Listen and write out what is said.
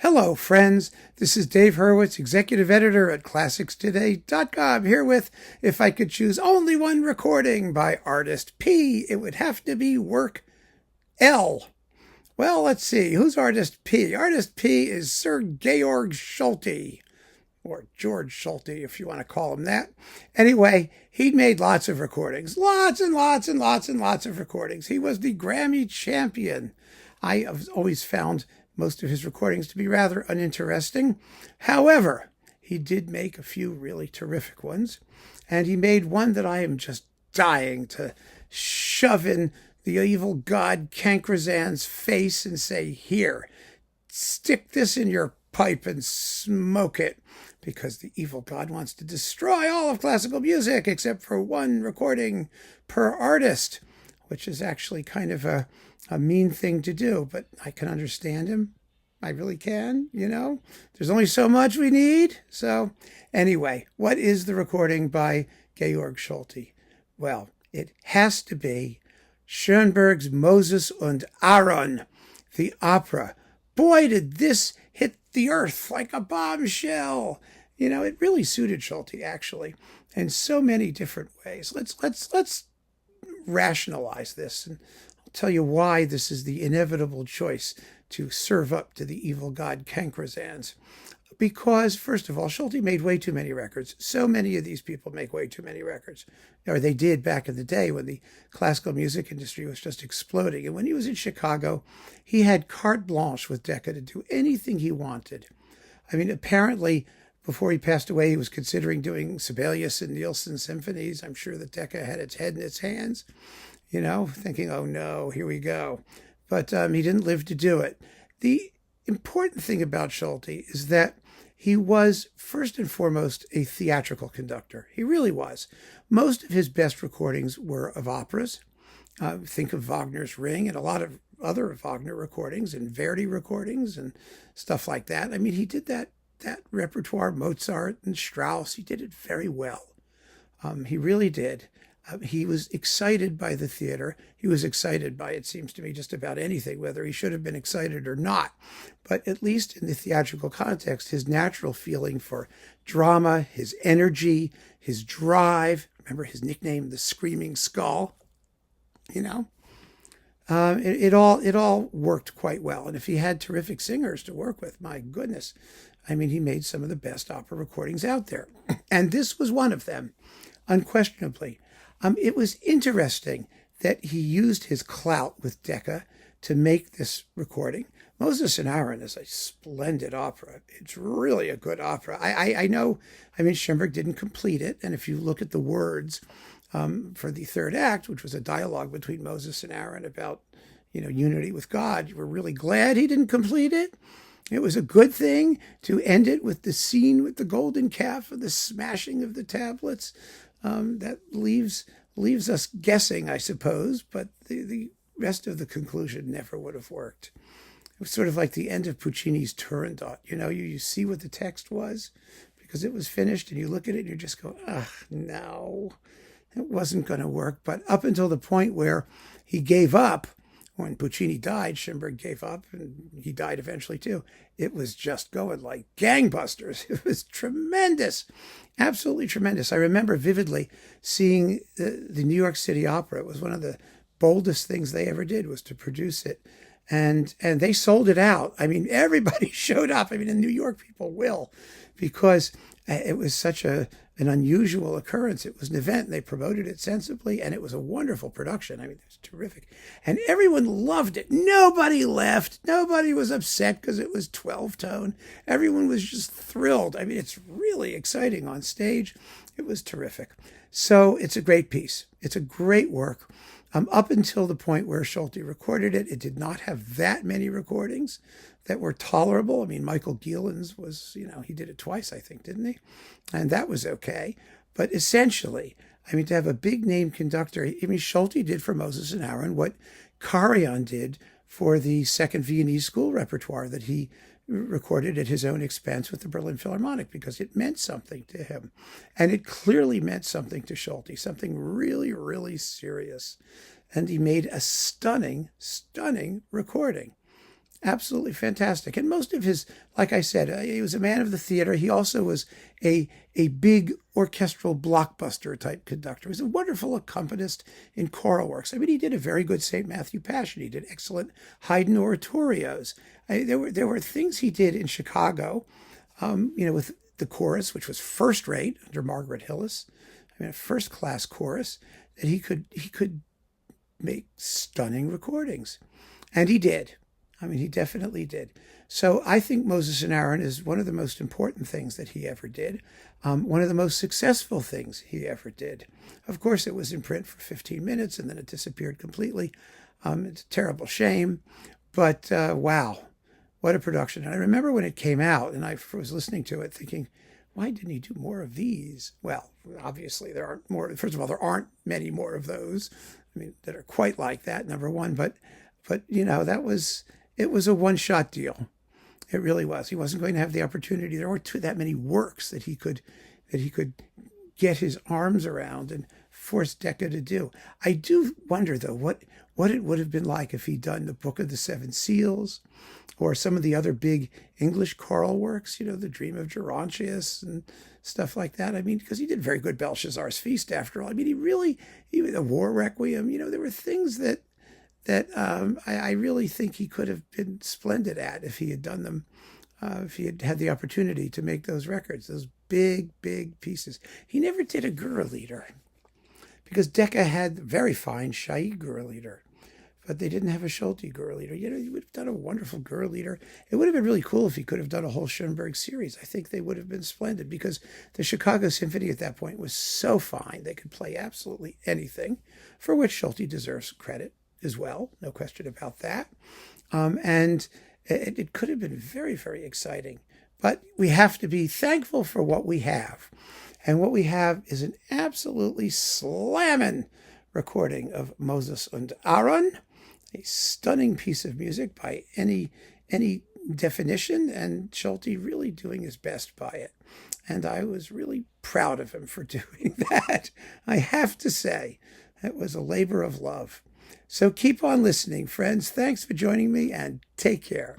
Hello, friends. This is Dave Hurwitz, executive editor at ClassicsToday.com, here with If I Could Choose Only One Recording by Artist P, it would have to be work L. Well, let's see. Who's Artist P? Artist P is Sir GEORG Solti, or George Solti, if you want to call him that. Anyway, he made lots of recordings. Lots and lots and lots and lots of recordings. He was the Grammy champion. I have always found most of his recordings to be rather uninteresting. However, he did make a few really terrific ones. And he made one that I am just dying to shove in the evil god Cancrazan's face and say, "Here, stick this in your pipe and smoke it," because the evil god wants to destroy all of classical music except for one recording per artist, which is actually kind of a mean thing to do, but I can understand him. I really can, There's only so much we need. So anyway, what is the recording by Georg Solti? Well, it has to be Schoenberg's Moses und Aron, the opera. Boy, did this hit the earth like a bombshell. It really suited Solti, actually, in so many different ways. Let's rationalize this, and I'll tell you why this is the inevitable choice to serve up to the evil god Cancrazans. Because, first of all, Solti made way too many records. So many of these people make way too many records. Or they did back in the day when the classical music industry was just exploding. And when he was in Chicago, he had carte blanche with Decca to do anything he wanted. I mean, apparently, before he passed away, he was considering doing Sibelius and Nielsen symphonies. I'm sure that Decca had its head in its hands, thinking, oh no, here we go. But he didn't live to do it. The important thing about Solti is that he was, first and foremost, a theatrical conductor. He really was. Most of his best recordings were of operas. Think of Wagner's Ring and a lot of other Wagner recordings and Verdi recordings and stuff like that. I mean, he did that repertoire, Mozart and Strauss. He did it very well. He really did. He was excited by the theater. He was excited by, it seems to me, just about anything, whether he should have been excited or not. But at least in the theatrical context, his natural feeling for drama, his energy, his drive, remember his nickname, the Screaming Skull, it all worked quite well. And if he had terrific singers to work with, my goodness, I mean, he made some of the best opera recordings out there. And this was one of them, unquestionably. It was interesting that he used his clout with Decca to make this recording. Moses and Aron is a splendid opera. It's really a good opera. I know, Schoenberg didn't complete it. And if you look at the words for the third act, which was a dialogue between Moses and Aron about, unity with God, we're really glad he didn't complete it. It was a good thing to end it with the scene with the golden calf and the smashing of the tablets. That leaves us guessing, I suppose, but the rest of the conclusion never would have worked. It was sort of like the end of Puccini's Turandot. You see what the text was because it was finished, and you look at it and you just go, no, it wasn't going to work. But up until the point where he gave up, when Puccini died, Schoenberg gave up, and he died eventually too. It was just going like gangbusters. It was tremendous, absolutely tremendous. I remember vividly seeing the New York City Opera. It was one of the boldest things they ever did, was to produce it. And they sold it out. I mean, everybody showed up. I mean, in New York, people will, because it was such an unusual occurrence. It was an event, and they promoted it sensibly, and it was a wonderful production. I mean, it was terrific. And everyone loved it. Nobody left. Nobody was upset because it was 12-tone. Everyone was just thrilled. I mean, it's really exciting on stage. It was terrific. So it's a great piece. It's a great work. Up until the point where Solti recorded it, it did not have that many recordings that were tolerable. I mean, Michael Gielen's was, he did it twice, I think, didn't he? And that was okay. But essentially, to have a big name conductor, Solti did for Moses and Aron what Karajan did for the Second Viennese School repertoire that he recorded at his own expense with the Berlin Philharmonic, because it meant something to him. And it clearly meant something to Solti, something really, really serious. And he made a stunning, stunning recording. absolutely fantastic. And most of his, like I said, he was a man of the theater. He also was a big orchestral blockbuster type conductor. He was a wonderful accompanist in choral works. I mean, he did a very good St. Matthew Passion. He did excellent Haydn oratorios. There were things he did in Chicago, with the chorus, which was first rate under Margaret Hillis. I mean, a first class chorus that he could make stunning recordings, and he did. I mean, he definitely did. So I think Moses and Aron is one of the most important things that he ever did, one of the most successful things he ever did. Of course, it was in print for 15 minutes and then it disappeared completely. It's a terrible shame, but wow, what a production. And I remember when it came out and I was listening to it thinking, why didn't he do more of these? Well, obviously there aren't more. First of all, there aren't many more of those, I mean, that are quite like that, number one. But it was a one-shot deal. It really was. He wasn't going to have the opportunity. There weren't that many works that he could get his arms around and force Decca to do. I do wonder, though, what it would have been like if he'd done the Book of the Seven Seals or some of the other big English choral works, The Dream of Gerontius and stuff like that. I mean, because he did very good Belshazzar's Feast, after all. I mean, the War Requiem, there were things that I really think he could have been splendid at if he had done them, if he had had the opportunity to make those records, those big, big pieces. He never did a Gurlieder because Decca had very fine Shai Gurlieder, but they didn't have a Solti Gurlieder. He would have done a wonderful Gurlieder. It would have been really cool if he could have done a whole Schoenberg series. I think they would have been splendid because the Chicago Symphony at that point was so fine. They could play absolutely anything, for which Solti deserves credit as well, no question about that. And it could have been very, very exciting. But we have to be thankful for what we have. And what we have is an absolutely slamming recording of Moses and Aron, a stunning piece of music by any definition, and Solti really doing his best by it. And I was really proud of him for doing that. I have to say, it was a labor of love. So keep on listening, friends. Thanks for joining me, and take care.